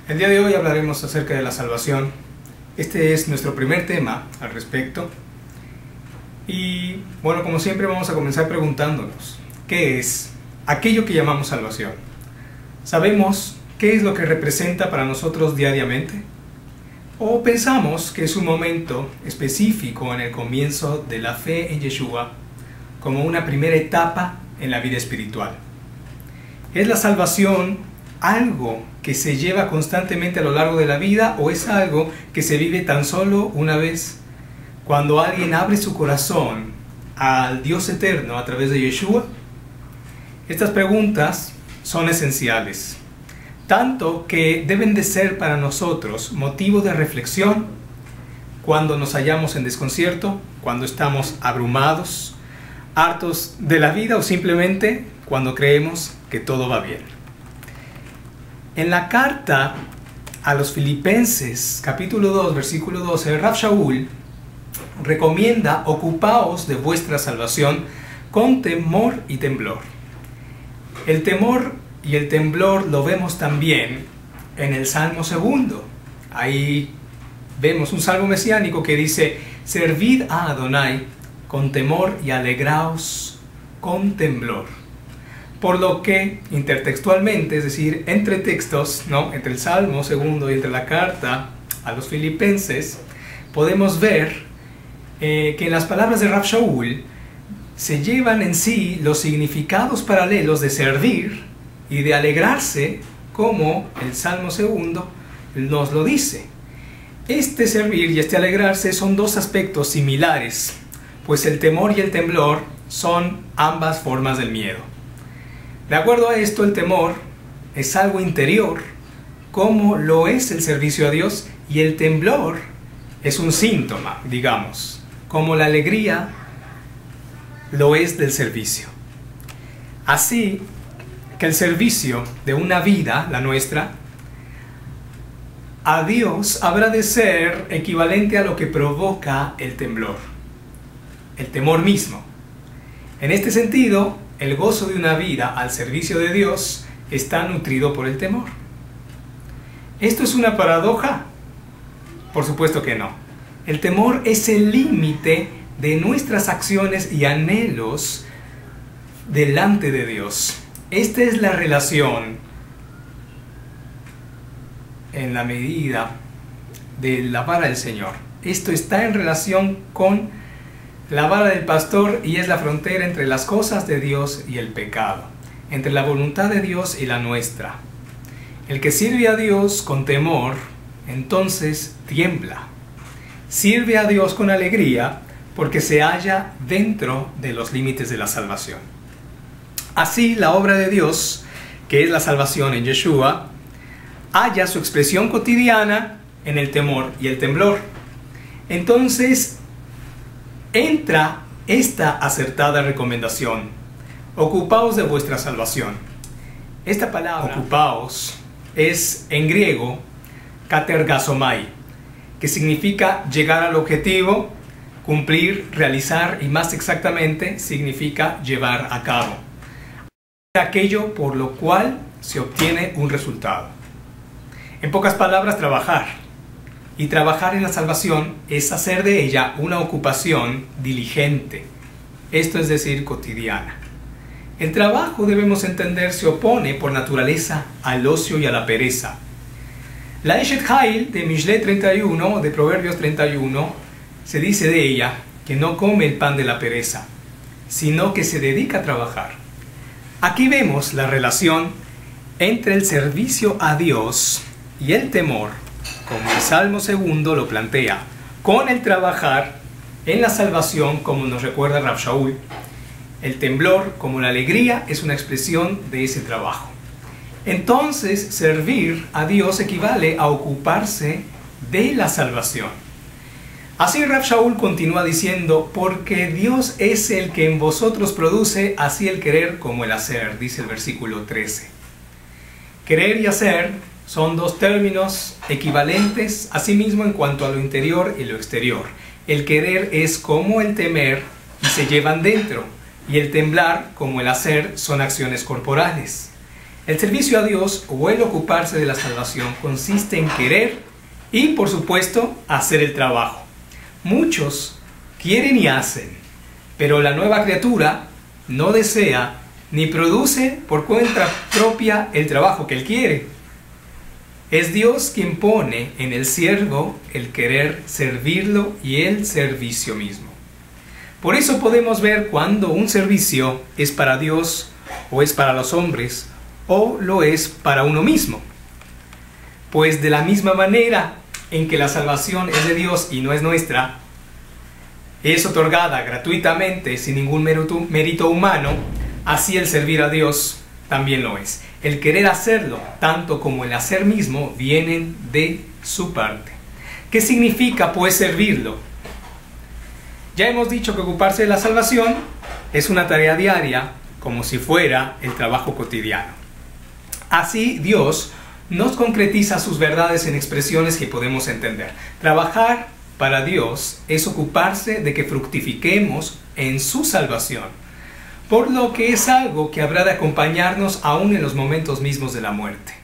El día de hoy hablaremos acerca de la salvación. Este es nuestro primer tema al respecto. Y bueno, como siempre vamos a comenzar preguntándonos, ¿qué es aquello que llamamos salvación? ¿Sabemos qué es lo que representa para nosotros diariamente? ¿O pensamos que es un momento específico en el comienzo de la fe en Yeshua como una primera etapa en la vida espiritual? ¿Es la salvación algo que se lleva constantemente a lo largo de la vida o es algo que se vive tan solo una vez cuando alguien abre su corazón al Dios eterno a través de Yeshua? Estas preguntas son esenciales, tanto que deben de ser para nosotros motivo de reflexión cuando nos hallamos en desconcierto, cuando estamos abrumados, hartos de la vida o simplemente cuando creemos que todo va bien. En la carta a los Filipenses, capítulo 2, versículo 12, Rav Shaul recomienda: ocupaos de vuestra salvación con temor y temblor. El temor y el temblor lo vemos también en el Salmo 2. Ahí vemos un salmo mesiánico que dice: servid a Adonai con temor y alegraos con temblor. Por lo que intertextualmente, es decir, entre textos, ¿no?, entre el Salmo 2 y entre la carta a los Filipenses, podemos ver que en las palabras de Rav Shaul se llevan en sí los significados paralelos de servir y de alegrarse, como el Salmo 2 nos lo dice. Este servir y este alegrarse son dos aspectos similares, pues el temor y el temblor son ambas formas del miedo. De acuerdo a esto, el temor es algo interior, como lo es el servicio a Dios, y el temblor es un síntoma, digamos, como la alegría lo es del servicio. Así que el servicio de una vida, la nuestra, a Dios habrá de ser equivalente a lo que provoca el temblor, el temor mismo. En este sentido, el gozo de una vida al servicio de Dios está nutrido por el temor. ¿Esto es una paradoja? Por supuesto que no. El temor es el límite de nuestras acciones y anhelos delante de Dios. Esta es la relación en la medida de la vara del Señor. Esto está en relación con la vara del pastor y es la frontera entre las cosas de Dios y el pecado, entre la voluntad de Dios y la nuestra. El que sirve a Dios con temor, entonces tiembla. Sirve a Dios con alegría porque se halla dentro de los límites de la salvación. Así, la obra de Dios, que es la salvación en Yeshua, halla su expresión cotidiana en el temor y el temblor. Entonces, entra esta acertada recomendación: ocupaos de vuestra salvación. Esta palabra, ocupaos, es en griego katergasomai, que significa llegar al objetivo, cumplir, realizar, y más exactamente significa llevar a cabo aquello por lo cual se obtiene un resultado. En pocas palabras, trabajar. Y trabajar en la salvación es hacer de ella una ocupación diligente, esto es decir, cotidiana. El trabajo, debemos entender, se opone por naturaleza al ocio y a la pereza. La Eshet Hail de Mishle 31, de Proverbios 31, se dice de ella que no come el pan de la pereza, sino que se dedica a trabajar. Aquí vemos la relación entre el servicio a Dios y el temor, como el Salmo 2 lo plantea, con el trabajar en la salvación, como nos recuerda Rav Shaul. El temblor, como la alegría, es una expresión de ese trabajo. Entonces, servir a Dios equivale a ocuparse de la salvación. Así Rav Shaul continúa diciendo: porque Dios es el que en vosotros produce así el querer como el hacer, dice el versículo 13. Querer y hacer son dos términos equivalentes asimismo en cuanto a lo interior y lo exterior. El querer es como el temer y se llevan dentro, y el temblar como el hacer son acciones corporales. El servicio a Dios o el ocuparse de la salvación consiste en querer y, por supuesto, hacer el trabajo. Muchos quieren y hacen, pero la nueva criatura no desea ni produce por cuenta propia el trabajo que él quiere. Es Dios quien pone en el siervo el querer servirlo y el servicio mismo. Por eso podemos ver cuando un servicio es para Dios o es para los hombres o lo es para uno mismo. Pues de la misma manera en que la salvación es de Dios y no es nuestra, es otorgada gratuitamente sin ningún mérito humano, así el servir a Dios también lo es. El querer hacerlo, tanto como el hacer mismo, vienen de su parte. ¿Qué significa pues servirlo? Ya hemos dicho que ocuparse de la salvación es una tarea diaria, como si fuera el trabajo cotidiano. Así Dios nos concretiza sus verdades en expresiones que podemos entender. Trabajar para Dios es ocuparse de que fructifiquemos en su salvación, por lo que es algo que habrá de acompañarnos aún en los momentos mismos de la muerte.